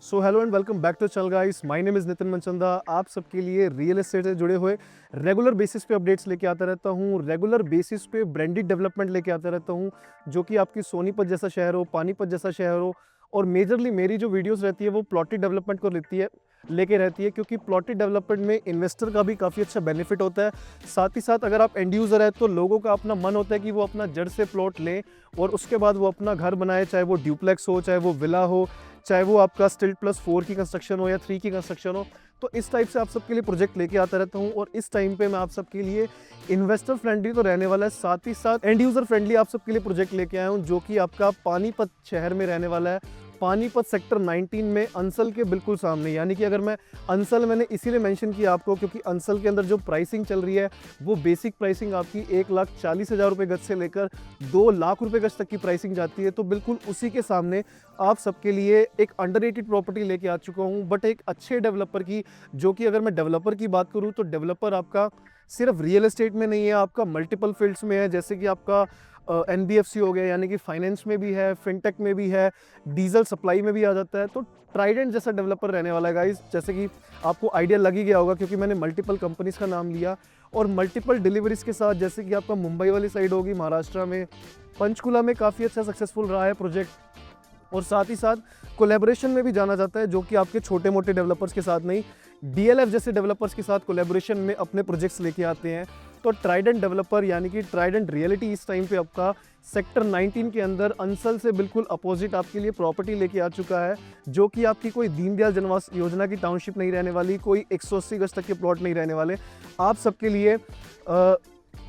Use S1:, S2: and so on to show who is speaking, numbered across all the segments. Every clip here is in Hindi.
S1: So hello and welcome back to channel guys, my name is Nitin Manchanda. आप सबके लिए रियल एस्टेट से जुड़े हुए रेगुलर बेसिस पे अपडेट्स लेके आता रहता हूँ। रेगुलर बेसिस पे ब्रांडेड डेवलपमेंट लेके आता रहता हूँ, जो कि आपकी सोनीपत जैसा शहर हो, पानीपत जैसा शहर हो। और मेजरली मेरी जो वीडियोस रहती है वो प्लॉटेड डेवलपमेंट को लेके रहती है, क्योंकि प्लॉटेड डेवलपमेंट में इन्वेस्टर का भी काफ़ी अच्छा बेनिफिट होता है। साथ ही साथ अगर आप एंड यूज़र है तो लोगों का अपना मन होता है कि वो अपना जड़ से प्लॉट लें और उसके बाद वो अपना घर बनाए, चाहे वो ड्यूप्लेक्स हो, चाहे वो विला हो, चाहे वो आपका स्टिल प्लस 4 की कंस्ट्रक्शन हो या 3 की कंस्ट्रक्शन हो। तो इस टाइप से आप सबके लिए प्रोजेक्ट लेके आता रहता हूँ और इस टाइम पे मैं आप सबके लिए इन्वेस्टर फ्रेंडली तो रहने वाला है, साथ ही साथ एंड यूज़र फ्रेंडली आप सबके लिए प्रोजेक्ट लेके आया हूँ, जो कि आपका पानीपत शहर में रहने वाला है। पानीपत सेक्टर 19 में अंसल के बिल्कुल सामने। यानी कि अगर मैं अंसल, मैंने इसीलिए मेंशन किया आपको क्योंकि अंसल के अंदर जो प्राइसिंग चल रही है वो बेसिक प्राइसिंग आपकी 1,40,000 रुपये गज से लेकर 2,00,000 रुपये गज तक की प्राइसिंग जाती है। तो बिल्कुल उसी के सामने आप सबके लिए एक अंडररेटेड प्रॉपर्टी लेके आ चुका हूँ, बट एक अच्छे डेवलपर की, जो कि अगर मैं डेवलपर की बात करूँ तो डेवलपर आपका सिर्फ रियल एस्टेट में नहीं है, आपका मल्टीपल फील्ड्स में है। जैसे कि आपका एनबीएफसी हो गया, यानी कि फाइनेंस में भी है, फिनटेक में भी है, डीजल सप्लाई में भी आ जाता है। तो ट्राइडेंट जैसा डेवलपर रहने वाला है गाइस, जैसे कि आपको आइडिया लग ही गया होगा क्योंकि मैंने मल्टीपल कंपनीज का नाम लिया और मल्टीपल डिलीवरीज के साथ। जैसे कि आपका मुंबई वाली साइड होगी, महाराष्ट्र में पंचकुला में काफ़ी अच्छा सक्सेसफुल रहा है प्रोजेक्ट। और साथ ही साथ कोलैबोरेशन में भी जाना जाता है, जो कि आपके छोटे मोटे डेवलपर्स के साथ नहीं, डीएलएफ जैसे डेवलपर्स के साथ कोलैबोरेशन में अपने प्रोजेक्ट्स लेके आते हैं। तो ट्राइडेंट डेवलपर यानी कि ट्राइडेंट रियलिटी इस टाइम पे आपका सेक्टर 19 के अंदर अंसल से बिल्कुल अपोजिट आपके लिए प्रॉपर्टी लेके आ चुका है, जो कि आपकी कोई दीनदयाल जनवास योजना की टाउनशिप नहीं रहने वाली, कोई 180 गज तक के प्लॉट नहीं रहने वाले। आप सबके लिए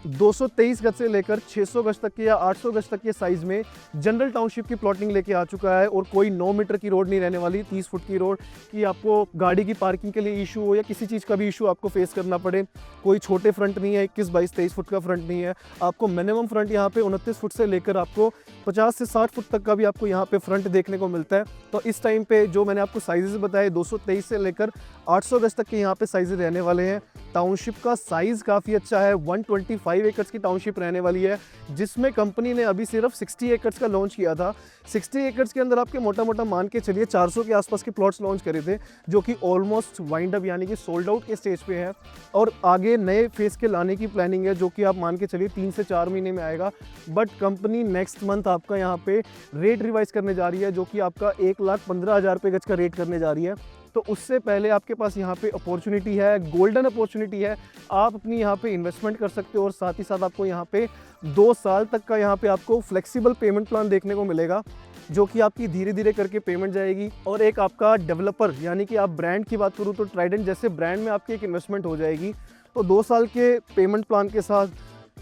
S1: 223 गज से लेकर 600 गज तक के या 800 गज तक के साइज़ में जनरल टाउनशिप की प्लॉटिंग लेके आ चुका है। और कोई 9 मीटर की रोड नहीं रहने वाली, 30 फुट की रोड कि आपको गाड़ी की पार्किंग के लिए इशू हो या किसी चीज़ का भी इशू आपको फेस करना पड़े। कोई छोटे फ्रंट नहीं है, 21, 22, 23 फुट का फ्रंट नहीं है। आपको मिनिमम फ्रंट यहाँ पे 29 फुट से लेकर आपको 50 से 60 फुट तक का भी आपको यहाँ पे फ्रंट देखने को मिलता है। तो इस टाइम पे जो मैंने आपको साइजेस बताए 223 से लेकर 800 गज तक के यहाँ पे साइजेस रहने वाले हैं। टाउनशिप का साइज़ काफ़ी अच्छा है, 125 एकड़ की टाउनशिप रहने वाली है, जिसमें कंपनी ने अभी सिर्फ 60 एकड़ का लॉन्च किया था। 60 एकड़ के अंदर आपके मोटा मोटा मान के चलिए 400 के आसपास के प्लॉट्स लॉन्च करे थे, जो कि ऑलमोस्ट वाइंड अप यानी कि सोल्ड आउट के स्टेज पे है। और आगे नए फेज़ के लाने की प्लानिंग है, जो कि आप मान के चलिए 3 से 4 महीने में आएगा। बट कंपनी नेक्स्ट मंथ आपका यहाँ पे रेट रिवाइज करने जा रही है, जो कि आपका 1,15,000 रुपये गज का रेट करने जा रही है। तो उससे पहले आपके पास यहाँ पे अपॉर्चुनिटी है, गोल्डन अपॉर्चुनिटी है, आप अपनी यहाँ पे इन्वेस्टमेंट कर सकते हो। और साथ ही साथ आपको यहाँ पे 2 साल तक का यहाँ पे आपको फ्लेक्सिबल पेमेंट प्लान देखने को मिलेगा, जो कि आपकी धीरे धीरे करके पेमेंट जाएगी। और एक आपका डेवलपर यानी कि आप ब्रांड की बात करूँ तो ट्राइडेंट जैसे ब्रांड में आपकी एक इन्वेस्टमेंट हो जाएगी। तो 2 साल के पेमेंट प्लान के साथ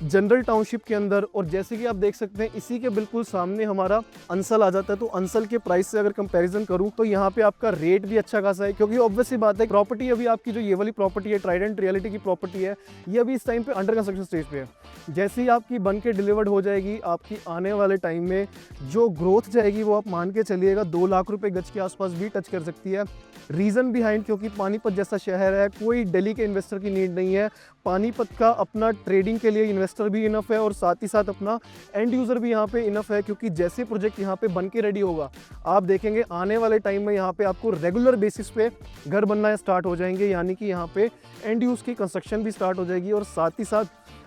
S1: जनरल टाउनशिप के अंदर, और जैसे कि आप देख सकते हैं इसी के बिल्कुल सामने हमारा अंसल आ जाता है। तो अंसल के प्राइस से अगर कंपैरिजन करूं तो यहाँ पे आपका रेट भी अच्छा खासा है, क्योंकि ऑब्वियसली बात है प्रॉपर्टी अभी आपकी जो ये वाली प्रॉपर्टी है ट्राइडेंट रियलिटी की प्रॉपर्टी है, ये अभी इस टाइम पे अंडर कंस्ट्रक्शन स्टेज पे है। जैसे ही आपकी बन के डिलीवर्ड हो जाएगी, आपकी आने वाले टाइम में जो ग्रोथ जाएगी वो आप मान के चलिएगा 2,00,000 रुपये गज के आसपास भी टच कर सकती है। रीज़न बिहाइंड, क्योंकि पानीपत जैसा शहर है, कोई दिल्ली के इन्वेस्टर की नीड नहीं है। पानीपत का अपना ट्रेडिंग के लिए इन्वेस्टर भी इनफ है और साथ ही साथ अपना एंड यूज़र भी यहाँ पे इनफ है, क्योंकि जैसे प्रोजेक्ट यहाँ पे बन के रेडी होगा आप देखेंगे आने वाले टाइम में यहाँ पे आपको रेगुलर बेसिस पे घर बनना स्टार्ट हो जाएंगे, यानी कि यहाँ पे एंड यूज़ की कंस्ट्रक्शन भी स्टार्ट हो जाएगी। और साथ ही साथ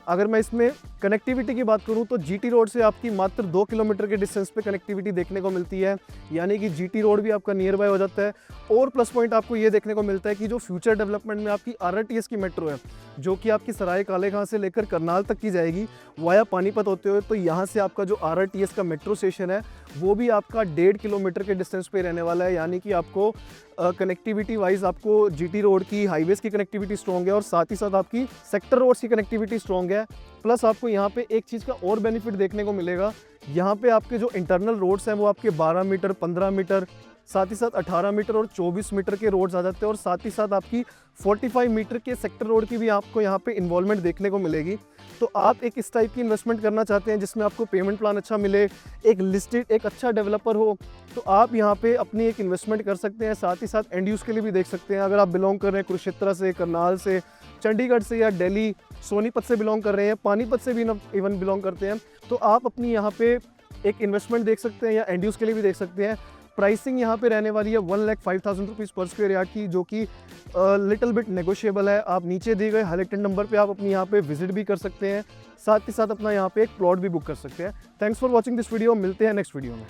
S1: अगर मैं इसमें कनेक्टिविटी की बात करूं तो जीटी रोड से आपकी मात्र 2 किलोमीटर के डिस्टेंस पे कनेक्टिविटी देखने को मिलती है, यानी कि जीटी रोड भी आपका नियर बाय हो जाता है। और प्लस पॉइंट आपको ये देखने को मिलता है कि जो फ्यूचर डेवलपमेंट में आपकी आरआरटीएस की मेट्रो है, जो कि आपकी सराय काले खां से लेकर करनाल तक की जाएगी वाया पानीपत होते हुए, तो यहाँ से आपका जो आरआरटीएस का मेट्रो स्टेशन है वो भी आपका 1.5 किलोमीटर के डिस्टेंस पे रहने वाला है। यानी कि आपको कनेक्टिविटी वाइज आपको जीटी रोड की, हाईवेज की कनेक्टिविटी स्ट्रॉन्ग है और साथ ही साथ आपकी सेक्टर रोड्स की कनेक्टिविटी स्ट्रॉन्ग है। प्लस आपको यहाँ पे एक चीज़ का और बेनिफिट देखने को मिलेगा, यहाँ पे आपके जो इंटरनल रोड्स हैं वो आपके 12 मीटर, 15 मीटर, साथ ही साथ 18 मीटर और 24 मीटर के रोड्स आ जाते हैं। और साथ ही साथ आपकी 45 मीटर के सेक्टर रोड की भी आपको यहाँ पे इन्वॉल्वमेंट देखने को मिलेगी। तो आप एक इस टाइप की इन्वेस्टमेंट करना चाहते हैं जिसमें आपको पेमेंट प्लान अच्छा मिले, एक लिस्टेड एक अच्छा डेवलपर हो, तो आप यहाँ पे अपनी एक इन्वेस्टमेंट कर सकते हैं। साथ ही साथ एंड यूज़ के लिए भी देख सकते हैं। अगर आप बिलोंग कर रहे हैं कुरुक्षेत्र से, करनाल से, चंडीगढ़ से या दिल्ली, सोनीपत से बिलोंग कर रहे हैं, पानीपत से भी इवन बिलोंग करते हैं, तो आप अपनी यहाँ पे एक इन्वेस्टमेंट देख सकते हैं या एंड यूज़ के लिए भी देख सकते हैं। प्राइसिंग यहाँ पे रहने वाली है 1,05,000 रुपीज़ पर स्क्वायर यार्ड की, जो कि लिटिल बिट नेगोशिएबल है। आप नीचे दिए गए हाईलाइटेड नंबर पे आप अपनी यहाँ पे विजिट भी कर सकते हैं, साथ ही साथ अपना यहाँ पे एक प्लॉट भी बुक कर सकते हैं। Thanks for watching this video, मिलते हैं नेक्स्ट वीडियो में।